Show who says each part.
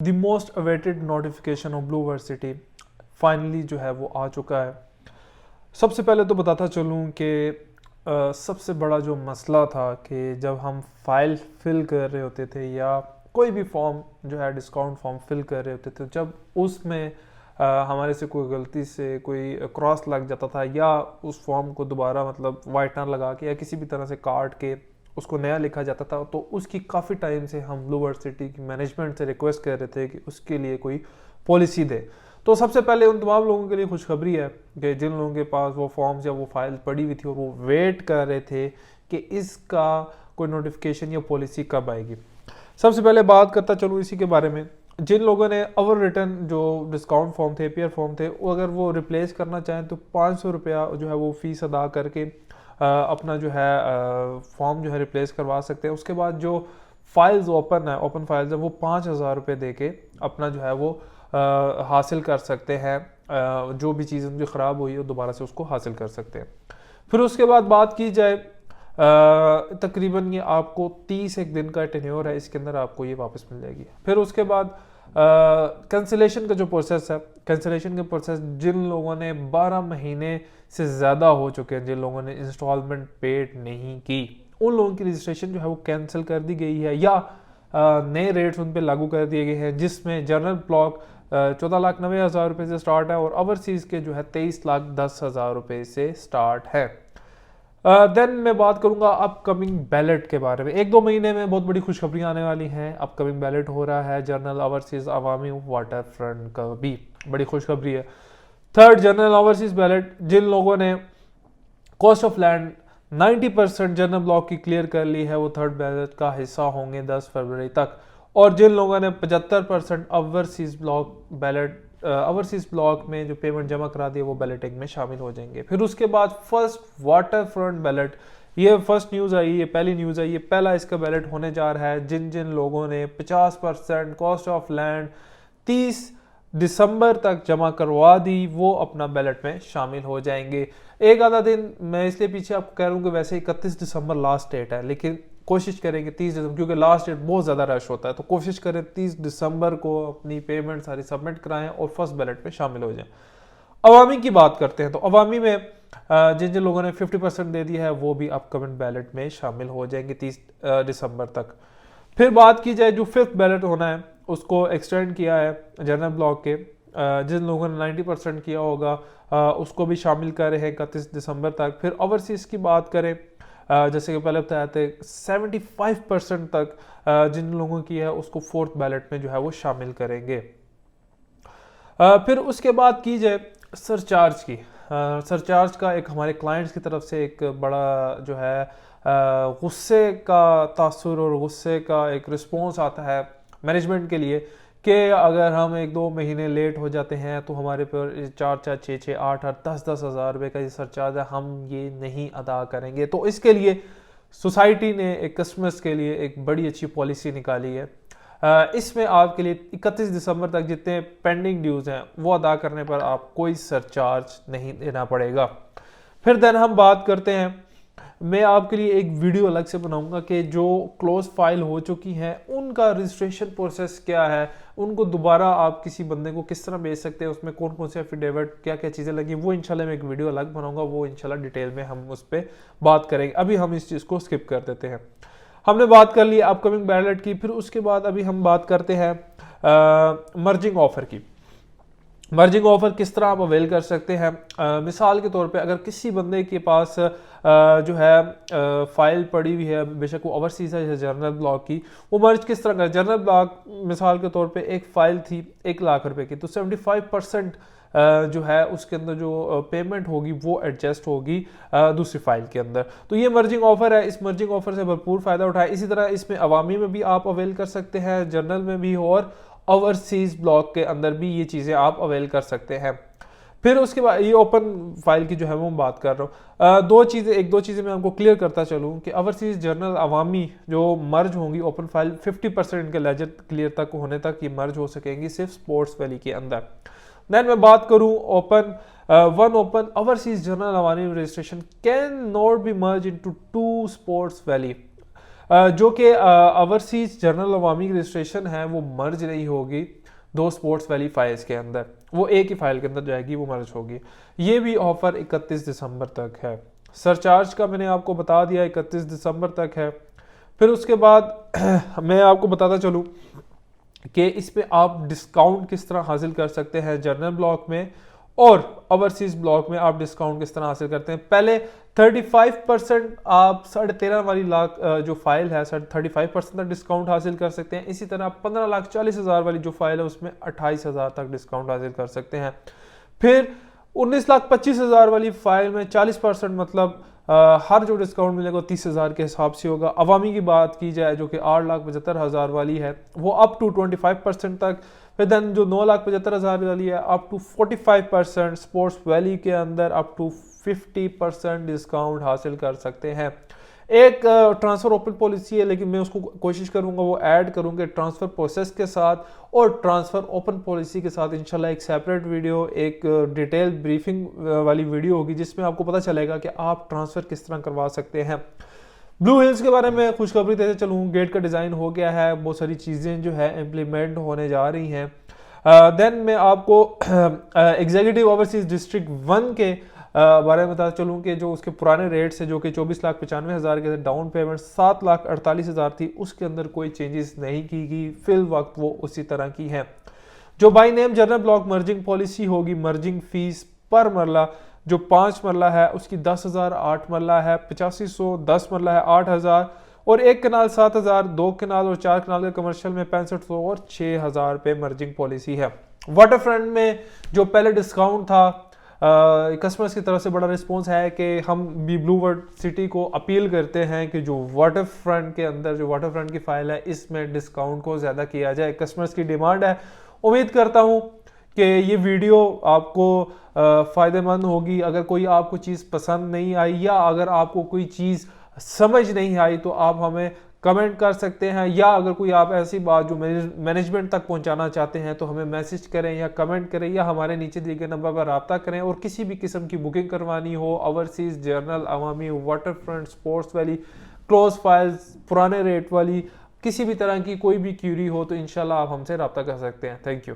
Speaker 1: The most awaited notification of blue varsity finally जो है वो आ चुका है। सबसे पहले तो बताता चलूँ कि सबसे बड़ा जो मसला था कि जब हम फाइल फिल कर रहे होते थे या कोई भी फॉर्म जो है डिस्काउंट फॉर्म फिल कर रहे होते थे, जब उसमें हमारे से कोई गलती से कोई क्रॉस लग जाता था या उस फॉर्म को दोबारा मतलब वाइटनर लगा के या किसी भी तरह से काट के उसको नया लिखा जाता था, तो उसकी काफ़ी टाइम से हम ब्लू वर्सिटी की मैनेजमेंट से रिक्वेस्ट कर रहे थे कि उसके लिए कोई पॉलिसी दे। तो सबसे पहले उन तमाम लोगों के लिए खुशखबरी है कि जिन लोगों के पास वो फॉर्म्स या वो फाइल पड़ी हुई थी और वो वेट कर रहे थे कि इसका कोई नोटिफिकेशन या पॉलिसी कब आएगी। सबसे पहले बात करता चलूँ इसी के बारे में। जिन लोगों ने ओवर रिटर्न जो डिस्काउंट फॉर्म थे, पेयर फॉर्म थे, वो अगर वो रिप्लेस करना चाहें तो 500 रुपया जो है वो फ़ीस अदा करके अपना जो है फॉर्म जो है रिप्लेस करवा सकते हैं। उसके बाद जो फाइल्स ओपन फाइल्स है, वो 5,000 रुपये दे के अपना जो है वो हासिल कर सकते हैं। जो भी चीज़ उनकी ख़राब हुई है दोबारा से उसको हासिल कर सकते हैं। फिर उसके बाद बात की जाए, तकरीबन ये आपको 30 एक दिन का टेन्योर है, इसके अंदर आपको ये वापस मिल जाएगी। फिर उसके बाद कैंसिलेशन का जो प्रोसेस है, कैंसिलेशन का प्रोसेस जिन लोगों ने 12 महीने से ज़्यादा हो चुके हैं, जिन लोगों ने इंस्टॉलमेंट पेड नहीं की, उन लोगों की रजिस्ट्रेशन जो है वो कैंसिल कर दी गई है या नए रेट्स उन पर लागू कर दिए गए हैं, जिसमें जनरल ब्लॉक 14,90,000 रुपये से स्टार्ट है और ओवरसीज़ के जो है 23,10,000 रुपये से स्टार्ट है। देन मैं बात करूंगा अपकमिंग बैलेट के बारे में। 1-2 महीने में बहुत बड़ी खुशखबरी आने वाली हैं। अपकमिंग बैलेट हो रहा है जनरल ओवरसीज अवामी वाटर फ्रंट का भी बड़ी खुशखबरी है। थर्ड जनरल ओवरसीज बैलेट, जिन लोगों ने cost of land 90% general block की क्लियर कर ली है वो थर्ड बैलेट का हिस्सा होंगे 10 फरवरी तक। और जिन लोगों ने 75% overseas block ballot overseas block में जो पेमेंट जमा करा दी है वो बैलेटिंग में शामिल हो जाएंगे। फिर उसके बाद फर्स्ट वाटर फ्रंट बैलेट, ये फर्स्ट न्यूज़ आई, ये पहली न्यूज़ आई, ये पहला इसका बैलेट होने जा रहा है। जिन जिन लोगों ने 50% कॉस्ट ऑफ लैंड 30 दिसंबर तक जमा करवा दी वो अपना बैलेट में शामिल हो जाएंगे। एक आधा दिन मैं इसलिए पीछे आपको कह रहा हूँ कि वैसे 31 दिसंबर लास्ट डेट है, लेकिन कोशिश करेंगे 30 दिसंबर, क्योंकि लास्ट डेट बहुत ज़्यादा रश होता है, तो कोशिश करें 30 दिसंबर को अपनी पेमेंट सारी सबमिट कराएं और फर्स्ट बैलेट में शामिल हो जाएं। अवामी की बात करते हैं तो अवामी में जिन जिन लोगों ने 50% दे दिया है वो भी अपकमिंग बैलेट में शामिल हो जाएंगे 30 दिसंबर तक। फिर बात की जाए जो फिफ्थ बैलेट होना है उसको एक्सटेंड किया है जनरल ब्लॉक के, जिन लोगों ने 90% किया होगा उसको भी शामिल कर रहे हैं 31 दिसंबर तक। फिर ओवरसीज की बात करें, जैसे कि पहले बताया था 75% तक जिन लोगों की है उसको फोर्थ बैलेट में जो है वो शामिल करेंगे। फिर उसके बाद की जाए सरचार्ज की, सरचार्ज का एक हमारे क्लाइंट्स की तरफ से एक बड़ा जो है गुस्से का तासुर और गुस्से का एक रिस्पॉन्स आता है मैनेजमेंट के लिए कि अगर हम 1-2 महीने लेट हो जाते हैं तो हमारे पर 4-4, 6-6, 8-8, 10-10 हज़ार रुपये का ये सरचार्ज है, हम ये नहीं अदा करेंगे। तो इसके लिए सोसाइटी ने एक कस्टमर्स के लिए एक बड़ी अच्छी पॉलिसी निकाली है। इसमें आपके लिए 31 दिसंबर तक जितने पेंडिंग ड्यूज़ हैं वो अदा करने पर आप कोई सरचार्ज नहीं देना पड़ेगा। फिर देन हम बात करते हैं, मैं आपके लिए एक वीडियो अलग से बनाऊंगा कि जो क्लोज फाइल हो चुकी हैं उनका रजिस्ट्रेशन प्रोसेस क्या है, उनको दोबारा आप किसी बंदे को किस तरह भेज सकते हैं, उसमें कौन कौन से एफिडेविट क्या क्या चीज़ें लगी, वो इंशाल्लाह मैं एक वीडियो अलग बनाऊंगा, वो इंशाल्लाह डिटेल में हम उस पर बात करेंगे। अभी हम इस चीज़ को स्किप कर देते हैं। हमने बात कर ली अपकमिंग बैलेट की। फिर उसके बाद अभी हम बात करते हैं मर्जिंग ऑफर की। मर्जिंग ऑफर किस तरह आप अवेल कर सकते हैं। मिसाल के तौर पे अगर किसी बंदे के पास जो है फाइल पड़ी हुई है, बेशक वो ओवरसीज है या जनरल ब्लॉक की, वो मर्ज किस तरह कर। जनरल ब्लॉक मिसाल के तौर पे एक फ़ाइल थी 1 लाख रुपए की, तो 75% जो है उसके अंदर जो पेमेंट होगी वो एडजस्ट होगी दूसरी फाइल के अंदर। तो ये मर्जिंग ऑफर है, इस मर्जिंग ऑफर से भरपूर फ़ायदा उठाए। इसी तरह इसमें अवामी में भी आप अवेल कर सकते हैं, जनरल में भी और ओवरसीज ब्लॉक के अंदर भी ये चीज़ें आप अवेल कर सकते हैं। फिर उसके बाद ये ओपन फाइल की जो है वो बात कर रहा हूँ। 2 चीज़ें मैं आपको क्लियर करता चलूँ कि ओवरसीज जनरल अवामी जो मर्ज होंगी ओपन फाइल 50% इनके लेजर क्लियर तक होने तक ये मर्ज हो सकेंगी सिर्फ स्पोर्ट्स वैली के अंदर। देन मैं बात करूँ one open overseas general Awami registration can not be merge into 2 sports valley. जो कि ओवरसीज जनरल अवामी रजिस्ट्रेशन है वो मर्ज नहीं होगी दो स्पोर्ट्स वैली फाइल्स के अंदर, वो एक ही फाइल के अंदर जाएगी, वो मर्ज होगी। ये भी ऑफर 31 दिसंबर तक है। सरचार्ज का मैंने आपको बता दिया 31 दिसंबर तक है। फिर उसके बाद मैं आपको बताता चलूँ कि इस पे आप डिस्काउंट किस तरह हासिल कर सकते हैं जनरल ब्लॉक में, और ओवरसीज ब्लॉक में आप डिस्काउंट किस तरह हासिल करते हैं। पहले 35% आप 13.5 वाली लाख जो फाइल है 35% तक डिस्काउंट हासिल कर सकते हैं। इसी तरह 15,40,000 वाली जो फाइल है उसमें 28,000 तक डिस्काउंट हासिल कर सकते हैं। फिर 19,25,000 वाली फाइल में 40% मतलब हर जो डिस्काउंट मिलेगा 30,000 के हिसाब से होगा। अवामी की बात की जाए जो कि 8,75,000 वाली है वो अप टू 25% तक। फिर देन जो 9,75,000 वाली है अप टू 45%। स्पोर्ट्स वैली के अंदर अप टू 50% डिस्काउंट हासिल कर सकते हैं। एक ट्रांसफ़र ओपन पॉलिसी है, लेकिन मैं उसको कोशिश करूंगा वो ऐड करूंगा ट्रांसफ़र प्रोसेस के साथ और ट्रांसफ़र ओपन पॉलिसी के साथ इंशाल्लाह एक सेपरेट वीडियो, एक डिटेल ब्रीफिंग वाली वीडियो होगी जिसमें आपको पता चलेगा कि आप ट्रांसफ़र किस तरह करवा सकते हैं। ब्लू हिल्स के बारे में खुशखबरी देते चलूँ, गेट का डिज़ाइन हो गया है, बहुत सारी चीज़ें जो है इम्प्लीमेंट होने जा रही हैं। देन मैं आपको एग्जीक्यूटिव ओवरसीज डिस्ट्रिक्ट 1 के बारे में बता चलूँ कि जो उसके पुराने रेट्स है जो कि 24,95,000 के डाउन पेमेंट 7,48,000 थी, उसके अंदर कोई चेंजेस नहीं की गई, फिल वक्त वो उसी तरह की है। जो by name general block merging policy होगी, मर्जिंग फीस पर मरला जो 5 मरला है उसकी 10,000, 8 मरला है 8500, 10 मरला है 8,000 और 1 कनाल 7,000, 2 कनाल और 4 कनाल के कमर्शियल में 6500 और 6,000 पे मर्जिंग पॉलिसी है। वाटर फ्रंट में जो पहले डिस्काउंट था, कस्टमर्स की तरफ से बड़ा रिस्पांस है कि हम भी ब्लू वर्ल्ड सिटी को अपील करते हैं कि जो वाटर फ्रंट के अंदर जो वाटर फ्रंट की फाइल है इसमें डिस्काउंट को ज़्यादा किया जाए। कस्टमर्स की डिमांड है। उम्मीद करता हूँ कि ये वीडियो आपको फ़ायदेमंद होगी। अगर कोई आपको चीज़ पसंद नहीं आई या अगर आपको कोई चीज़ समझ नहीं आई तो आप हमें कमेंट कर सकते हैं, या अगर कोई आप ऐसी बात जो मैनेजमेंट तक पहुंचाना चाहते हैं तो हमें मैसेज करें या कमेंट करें या हमारे नीचे दिए गए नंबर पर रब्ता करें। और किसी भी किस्म की बुकिंग करवानी हो, ओवरसीज, जनरल, अवामी, वाटर फ्रंट, स्पोर्ट्स वाली, क्लोज फाइल्स, पुराने रेट वाली, किसी भी तरह की कोई भी क्यूरी हो तो इंशाल्लाह आप हमसे रब्ता कर सकते हैं। Thank you.